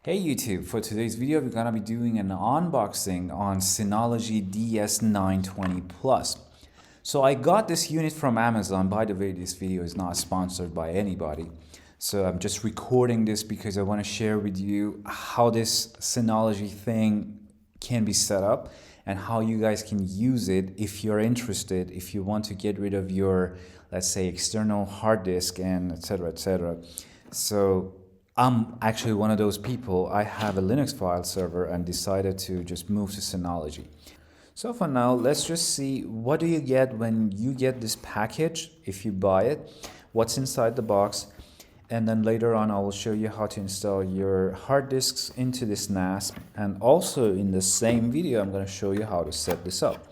Hey YouTube, for today's video we're gonna be doing an unboxing on Synology DS920 Plus. So I got this unit from Amazon. By the way, this video is not sponsored by anybody. So I'm just recording this because I want to share with you how this Synology thing can be set up and how you guys can use it if you're interested, if you want to get rid of your, let's say, external hard disk and etc. etc. So I'm actually one of those people. I have a Linux file server and decided to just move to Synology. So for now, let's just see what do you get when you get this package, if you buy it, what's inside the box, and then later on I will show you how to install your hard disks into this NAS, and also in the same video I'm going to show you how to set this up.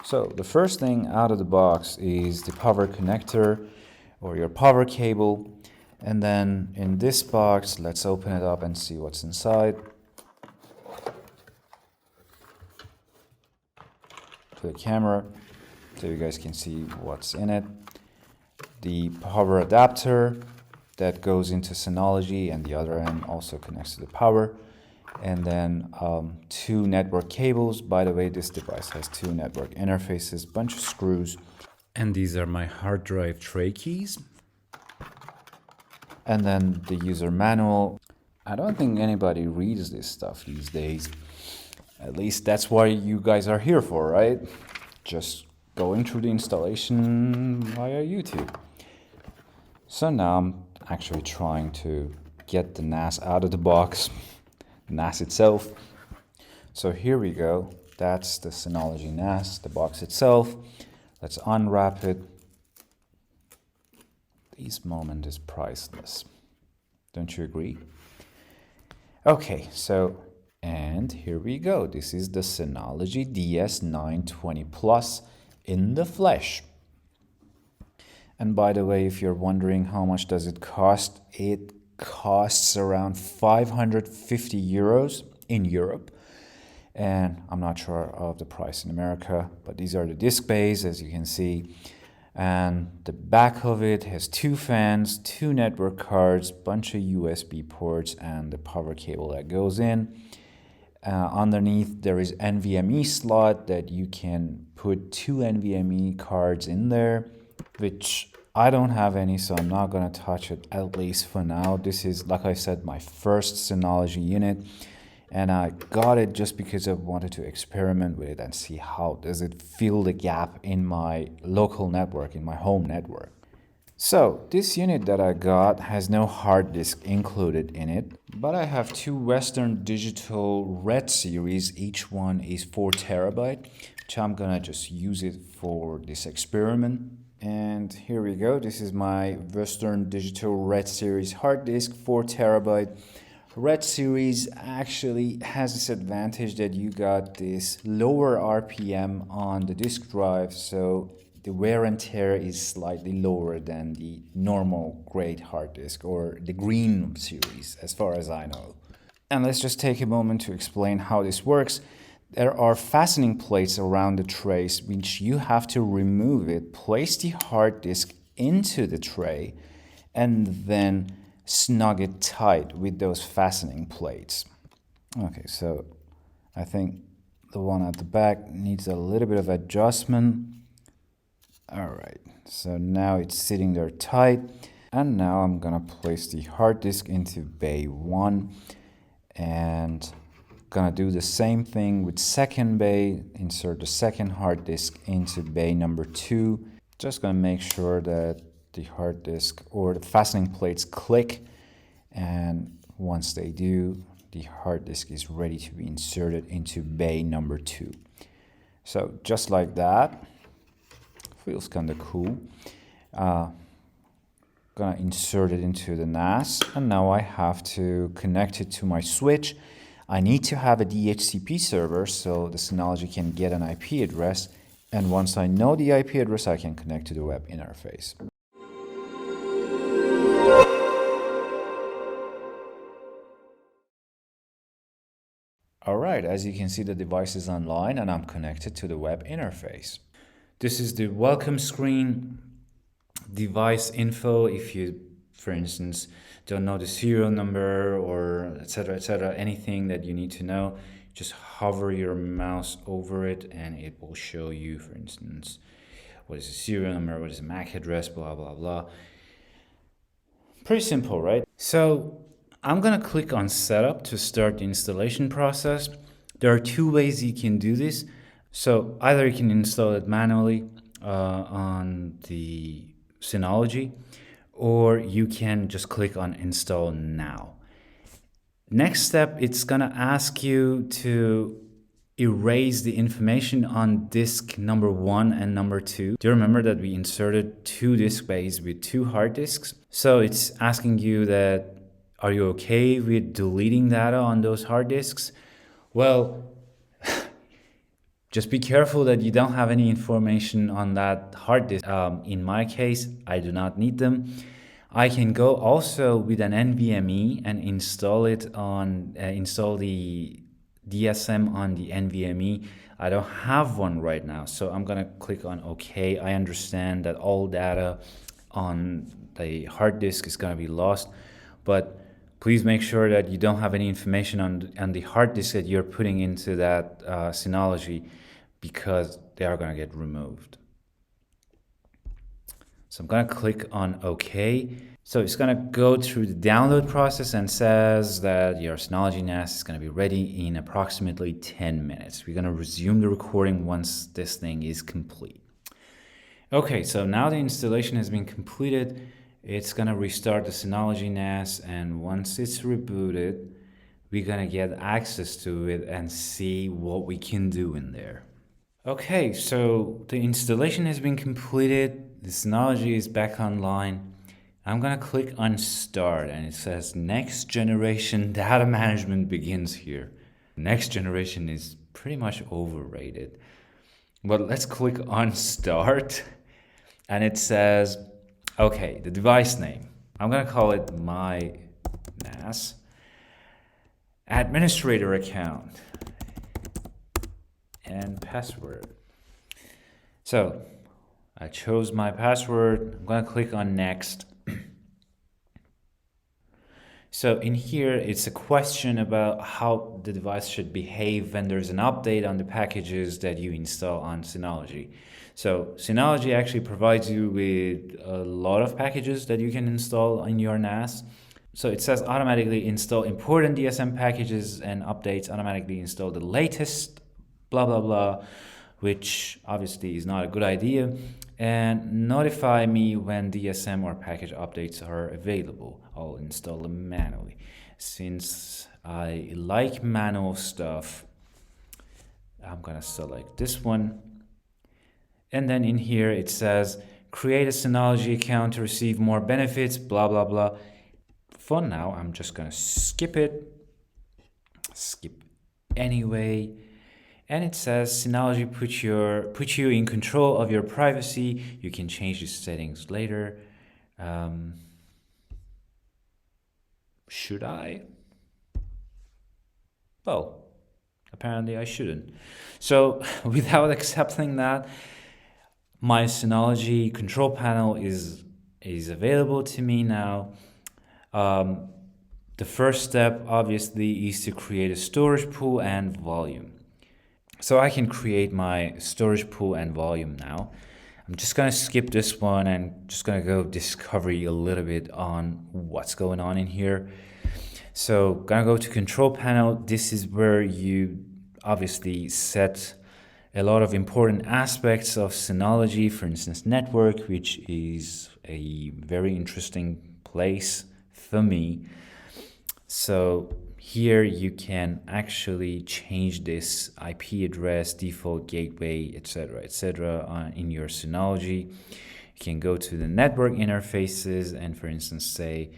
So the first thing out of the box is the power connector or your power cable. And then in this box, let's open it up and see what's inside. To the camera, so you guys can see what's in it. The power adapter that goes into Synology, and the other end also connects to the power. And then two network cables. By the way, this device has two network interfaces, bunch of screws. And these are my hard drive tray keys. And then the user manual. I don't think anybody reads this stuff these days. At least that's what you guys are here for, right? Just going through the installation via YouTube. So now I'm actually trying to get the NAS out of the box, NAS itself. So here we go. That's the Synology NAS, the box itself. Let's unwrap it. This moment is priceless. Don't you agree? Okay, so, and here we go. This is the Synology DS920 Plus in the flesh. And by the way, if you're wondering how much does it costs around 550 euros in Europe. And I'm not sure of the price in America, but these are the disk bays, as you can see. And the back of it has two fans, two network cards, bunch of USB ports, and the power cable that goes in. Underneath there is NVMe slot that you can put two NVMe cards in there, which I don't have any, so I'm not going to touch it, at least for now. This is, like I said, my first Synology unit. And I got it just because I wanted to experiment with it and see how does it fill the gap in my local network, in my home network. So this unit that I got has no hard disk included in it, but I have two Western Digital Red series. Each one is 4 terabyte, which I'm gonna just use it for this experiment. And here we go. This is my Western Digital Red series hard disk, 4 terabyte. Red series actually has this advantage that you got this lower RPM on the disk drive, so the wear and tear is slightly lower than the normal grade hard disk or the green series, as far as I know. And let's just take a moment to explain how this works. There are fastening plates around the trays which you have to remove it, place the hard disk into the tray, and then snug it tight with those fastening plates. Okay, so I think the one at the back needs a little bit of adjustment. All right, so now it's sitting there tight. And now I'm gonna place the hard disk into bay 1 and gonna do the same thing with second bay. Insert the second hard disk into bay number 2. Just gonna make sure that the hard disk or the fastening plates click, and once they do, the hard disk is ready to be inserted into bay number 2. So just like that, feels kind of cool. Gonna insert it into the NAS, and now I have to connect it to my switch. I need to have a DHCP server so the Synology can get an IP address, and once I know the IP address, I can connect to the web interface. Alright, as you can see, the device is online and I'm connected to the web interface. This is the welcome screen, device info. If you, for instance, don't know the serial number or etc., etc. Anything that you need to know, just hover your mouse over it and it will show you, for instance, what is a serial number, what is a MAC address, blah, blah, blah. Pretty simple, right? So I'm gonna click on Setup to start the installation process. There are two ways you can do this. So either you can install it manually on the Synology, or you can just click on Install Now. Next step, it's gonna ask you to erase the information on disk number 1 and number 2. Do you remember that we inserted 2 disk bays with 2 hard disks? So it's asking you that, are you okay with deleting data on those hard disks? Well, just be careful that you don't have any information on that hard disk. In my case, I do not need them. I can go also with an NVMe and install it on install the DSM on the NVMe. I don't have one right now, so I'm gonna click on OK. I understand that all data on the hard disk is gonna be lost, but please make sure that you don't have any information on the hard disk that you're putting into that Synology, because they are gonna get removed. So I'm gonna click on OK. So it's gonna go through the download process and says that your Synology NAS is gonna be ready in approximately 10 minutes. We're gonna resume the recording once this thing is complete. Okay, so now the installation has been completed. It's gonna restart the Synology NAS, and once it's rebooted, we're gonna get access to it and see what we can do in there. Okay, so the installation has been completed. The Synology is back online. I'm gonna click on Start, and it says Next Generation Data Management begins here. Next generation is pretty much overrated. But let's click on Start, and it says, okay, the device name. I'm gonna call it My NAS. Administrator account. And password. So I chose my password. I'm gonna click on next. So in here, it's a question about how the device should behave when there's an update on the packages that you install on Synology. So Synology actually provides you with a lot of packages that you can install in your NAS. So it says automatically install important DSM packages and updates, automatically install the latest blah, blah, blah, which obviously is not a good idea, and notify me when DSM or package updates are available. I'll install them manually. Since I like manual stuff, I'm gonna select this one. And then in here it says, create a Synology account to receive more benefits, blah, blah, blah. For now, I'm just gonna skip it. Skip anyway. And it says Synology put you in control of your privacy. You can change the settings later. Should I? Well, apparently I shouldn't. So without accepting that, my Synology control panel is available to me now. The first step obviously is to create a storage pool and volume. So I can create my storage pool and volume now. I'm just gonna skip this one and just gonna go discovery a little bit on what's going on in here. So gonna go to control panel. This is where you obviously set a lot of important aspects of Synology, for instance, network, which is a very interesting place for me. So here you can actually change this IP address, default gateway, etc., in your Synology. You can go to the network interfaces and, for instance, say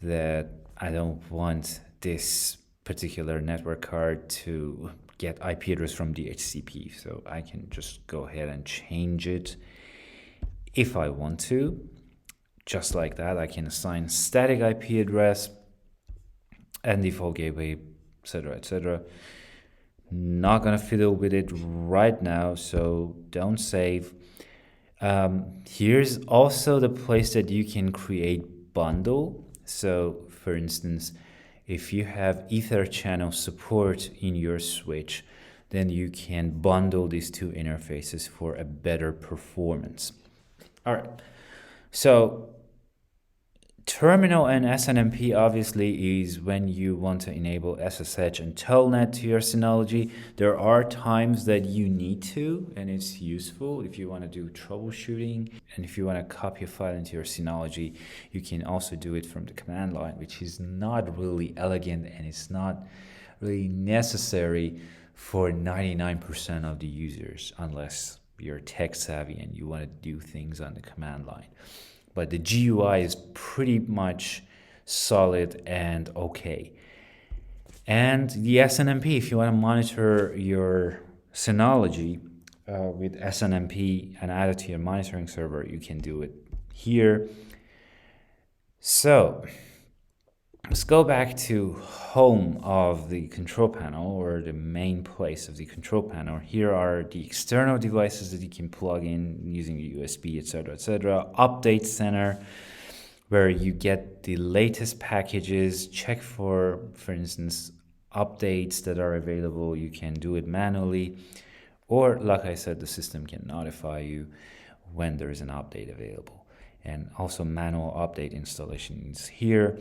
that I don't want this particular network card to get IP address from DHCP. So I can just go ahead and change it if I want to. Just like that, I can assign static IP address and default gateway, etc., etc. Not gonna fiddle with it right now, so don't save. Here's also the place that you can create bundle. So for instance, if you have Ether channel support in your switch, then you can bundle these two interfaces for a better performance. All right, so terminal and Snmp obviously is when you want to enable SSH and Telnet to your Synology. There are times that you need to, and it's useful if you want to do troubleshooting. And if you want to copy a file into your Synology, you can also do it from the command line, which is not really elegant and it's not really necessary for 99% of the users, unless you're tech savvy and you want to do things on the command line. But the GUI is pretty much solid and okay. And the Snmp, if you want to monitor your Synology with Snmp and add it to your monitoring server, you can do it here. So let's go back to home of the control panel, or the main place of the control panel. Here are the external devices that you can plug in using the USB, etc., etc. Update center, where you get the latest packages. Check for instance, updates that are available. You can do it manually, or like I said, the system can notify you when there is an update available. And also manual update installation is here.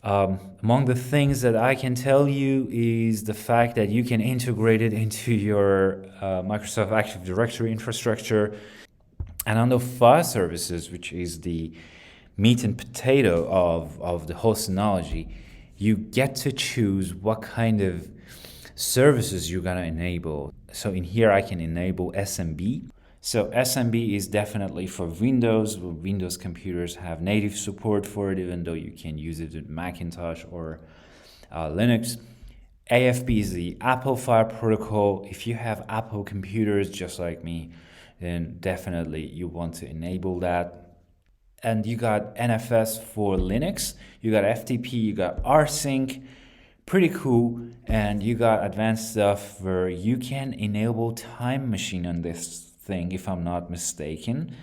Among the things that I can tell you is the fact that you can integrate it into your Microsoft Active Directory infrastructure. And on the file services, which is the meat and potato of the whole Synology, you get to choose what kind of services you're going to enable. So in here, I can enable SMB. So SMB is definitely for Windows. Windows computers have native support for it, even though you can use it with Macintosh or Linux. AFP is the Apple File Protocol. If you have Apple computers just like me, then definitely you want to enable that. And you got NFS for Linux, you got FTP, you got rsync, pretty cool. And you got advanced stuff where you can enable Time Machine on this thing, if I'm not mistaken.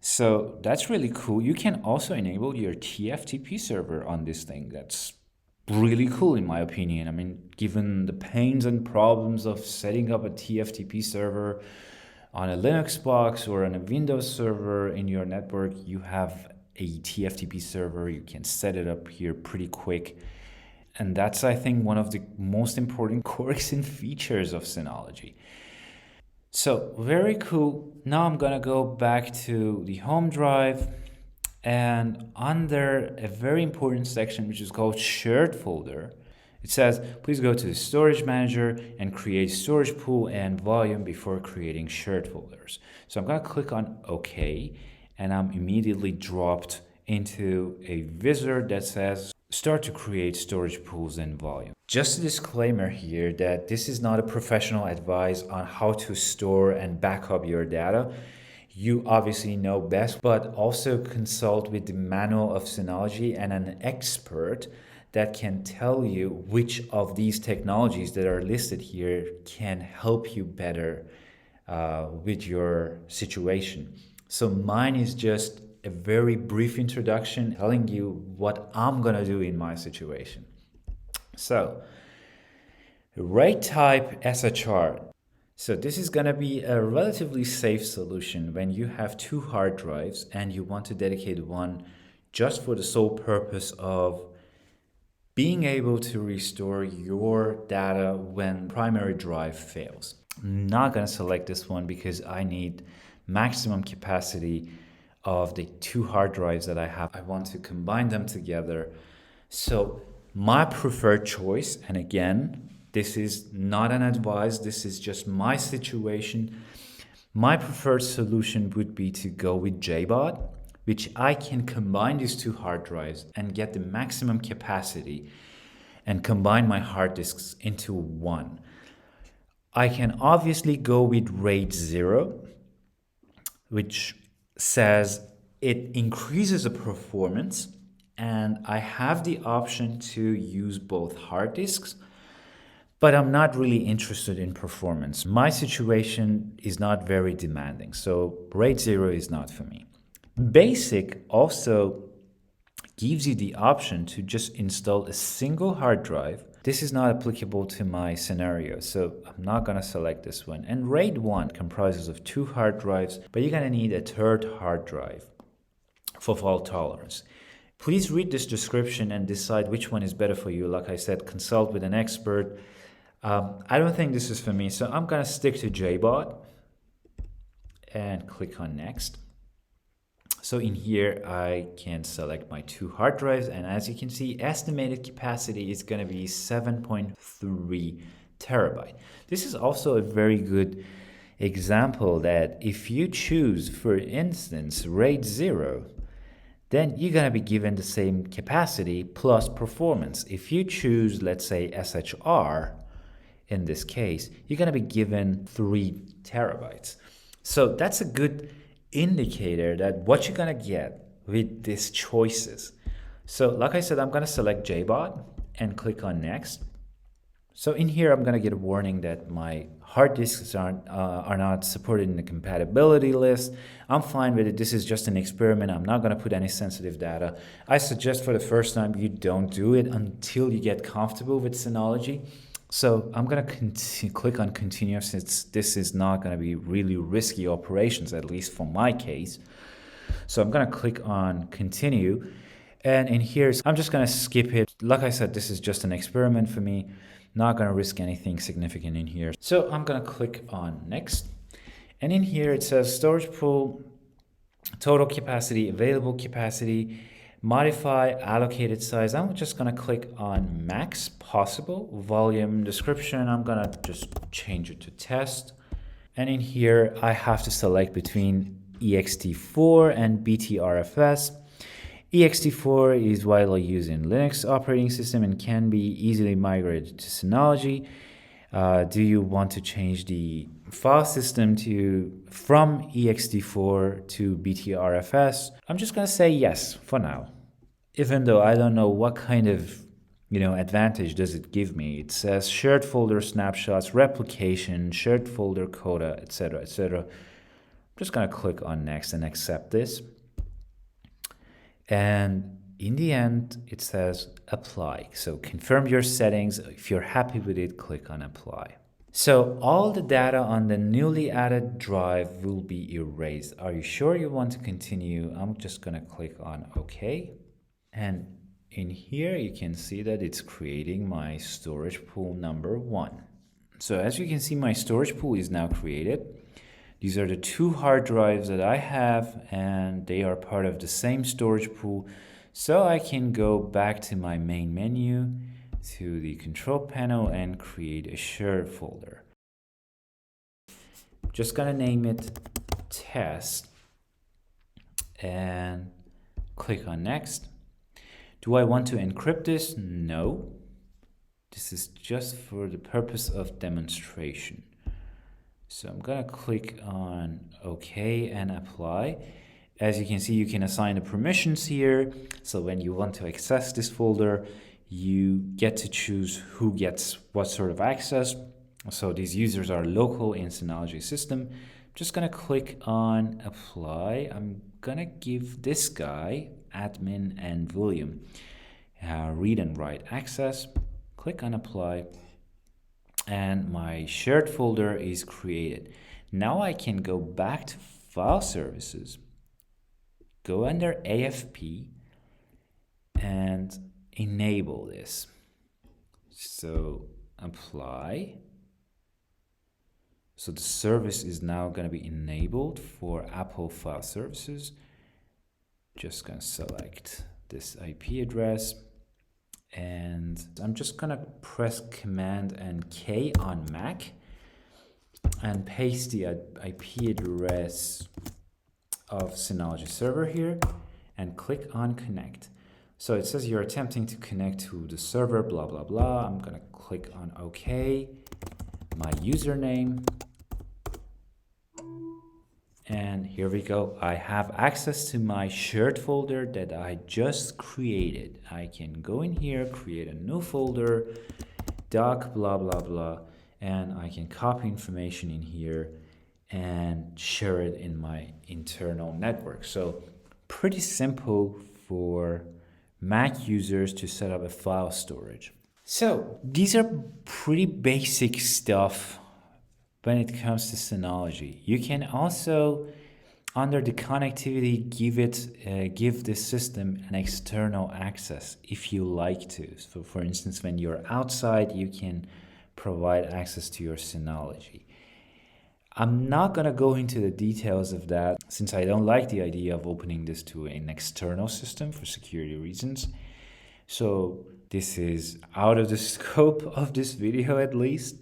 So that's really cool. You can also enable your TFTP server on this thing. That's really cool in my opinion. I mean, given the pains and problems of setting up a TFTP server on a Linux box or on a Windows server in your network, you have a TFTP server. You can set it up here pretty quick. And that's, I think, one of the most important quirks and features of Synology. So very cool. Now I'm gonna go back to the home drive, and under a very important section which is called shared folder, it says please go to the storage manager and create storage pool and volume before creating shared folders. So I'm gonna click on OK, and I'm immediately dropped into a wizard that says start to create storage pools and volume. Just a disclaimer here that this is not a professional advice on how to store and back up your data. You obviously know best, but also consult with the manual of Synology and an expert that can tell you which of these technologies that are listed here can help you better with your situation. So mine is just a very brief introduction telling you what I'm gonna do in my situation. So, RAID type SHR. So this is gonna be a relatively safe solution when you have two hard drives and you want to dedicate one just for the sole purpose of being able to restore your data when primary drive fails. I'm not gonna select this one because I need maximum capacity of the two hard drives that I have. I want to combine them together. So my preferred choice, and again, this is not an advice, this is just my situation. My preferred solution would be to go with JBOD, which I can combine these two hard drives and get the maximum capacity and combine my hard disks into one. I can obviously go with RAID 0, which says it increases the performance, and I have the option to use both hard disks, but I'm not really interested in performance. My situation is not very demanding, so RAID 0 is not for me. Basic also gives you the option to just install a single hard drive. This is not applicable to my scenario, so I'm not going to select this one. And RAID 1 comprises of 2 hard drives, but you're going to need a third hard drive for fault tolerance. Please read this description and decide which one is better for you. Like I said, consult with an expert. I don't think this is for me, so I'm going to stick to JBOD and click on Next. So in here, I can select my 2 hard drives, and as you can see, estimated capacity is going to be 7.3 terabyte. This is also a very good example that if you choose, for instance, RAID 0, then you're going to be given the same capacity plus performance. If you choose, let's say, SHR, in this case, you're going to be given 3 terabytes. So that's a good indicator that what you're going to get with these choices. So like I said, I'm going to select JBOD and click on Next. So in here, I'm going to get a warning that my hard disks are not supported in the compatibility list. I'm fine with it. This is just an experiment. I'm not going to put any sensitive data. I suggest for the first time you don't do it until you get comfortable with Synology. So I'm going to click on Continue, since this is not going to be really risky operations, at least for my case. So I'm going to click on Continue. And in here, I'm just going to skip it. Like I said, this is just an experiment for me. Not going to risk anything significant in here. So I'm going to click on Next. And in here, it says storage pool, total capacity, available capacity, modify allocated size. I'm just going to click on max possible. Volume description, I'm going to just change it to test. And in here, I have to select between ext4 and BTRFS. ext4 is widely used in Linux operating system and can be easily migrated to Synology. Do you want to change the file system from ext4 to BTRFS? I'm just going to say yes for now, even though I don't know what kind of advantage does it give me. It says shared folder snapshots, replication, shared folder coda, etc., etc. I'm just going to click on Next and accept this. And in the end, it says apply. So confirm your settings. If you're happy with it, click on apply. So all the data on the newly added drive will be erased. Are you sure you want to continue? I'm just going to click on OK. And in here, you can see that it's creating my storage pool number 1. So as you can see, my storage pool is now created. These are the 2 hard drives that I have, and they are part of the same storage pool. So I can go back to my main menu, to the control panel, and create a shared folder. Just gonna name it test and click on Next. Do I want to encrypt this? No. This is just for the purpose of demonstration. So I'm going to click on OK and apply. As you can see, you can assign the permissions here. So when you want to access this folder, you get to choose who gets what sort of access. So these users are local in Synology system. I'm just going to click on apply. I'm going to give this guy admin and volume read and write access. Click on apply. And my shared folder is created. Now I can go back to File Services, go under AFP, and enable this. So apply. So the service is now going to be enabled for Apple File Services. Just going to select this IP address. And I'm just going to press Command and K on Mac and paste the IP address of Synology server here and click on Connect. So it says you're attempting to connect to the server, blah, blah, blah. I'm going to click on OK, my username. And here we go. I have access to my shared folder that I just created. I can go in here, create a new folder, doc, blah, blah, blah, and I can copy information in here and share it in my internal network. So pretty simple for Mac users to set up a file storage. So these are pretty basic stuff when it comes to Synology. You can also, under the connectivity, give this system an external access if you like to. So for instance, when you're outside, you can provide access to your Synology. I'm not going to go into the details of that since I don't like the idea of opening this to an external system for security reasons. So this is out of the scope of this video at least.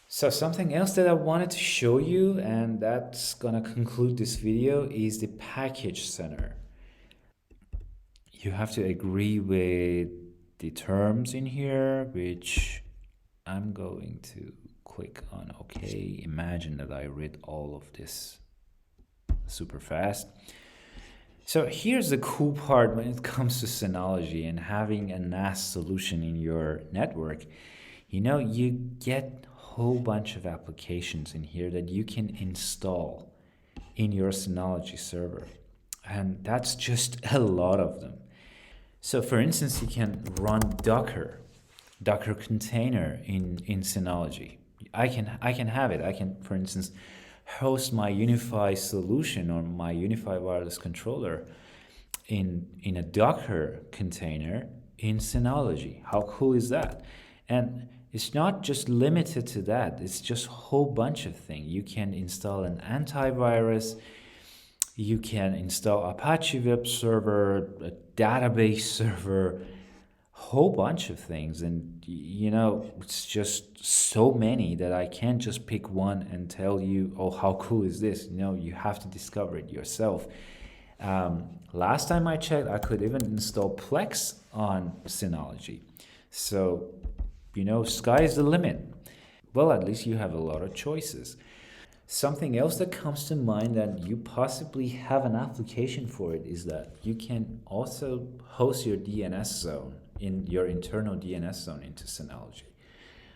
So something else that I wanted to show you, and that's gonna conclude this video, is the package center. You have to agree with the terms in here, which I'm going to click on OK. Imagine that I read all of this super fast. So here's the cool part when it comes to Synology and having a NAS solution in your network. You get a whole bunch of applications in here that you can install in your Synology server. And that's just a lot of them. So for instance, you can run Docker container in Synology. I can have it. I can, for instance, host my Unify solution or my Unify wireless controller in a Docker container in Synology. How cool is that? And it's not just limited to that. It's just a whole bunch of things. You can install an antivirus. You can install Apache web server, a database server, whole bunch of things. And it's just so many that I can't just pick one and tell you, oh, how cool is this? You have to discover it yourself. Last time I checked, I could even install Plex on Synology. So, sky's the limit. Well, at least you have a lot of choices. Something else that comes to mind that you possibly have an application for it is that you can also host your DNS zone in your internal DNS zone into Synology.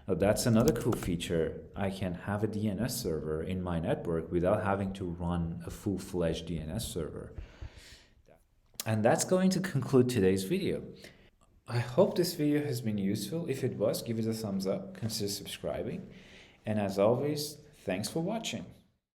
Now, that's another cool feature. I can have a DNS server in my network without having to run a full-fledged DNS server. And that's going to conclude today's video. I hope this video has been useful. If it was, give it a thumbs up, consider subscribing. And as always, thanks for watching.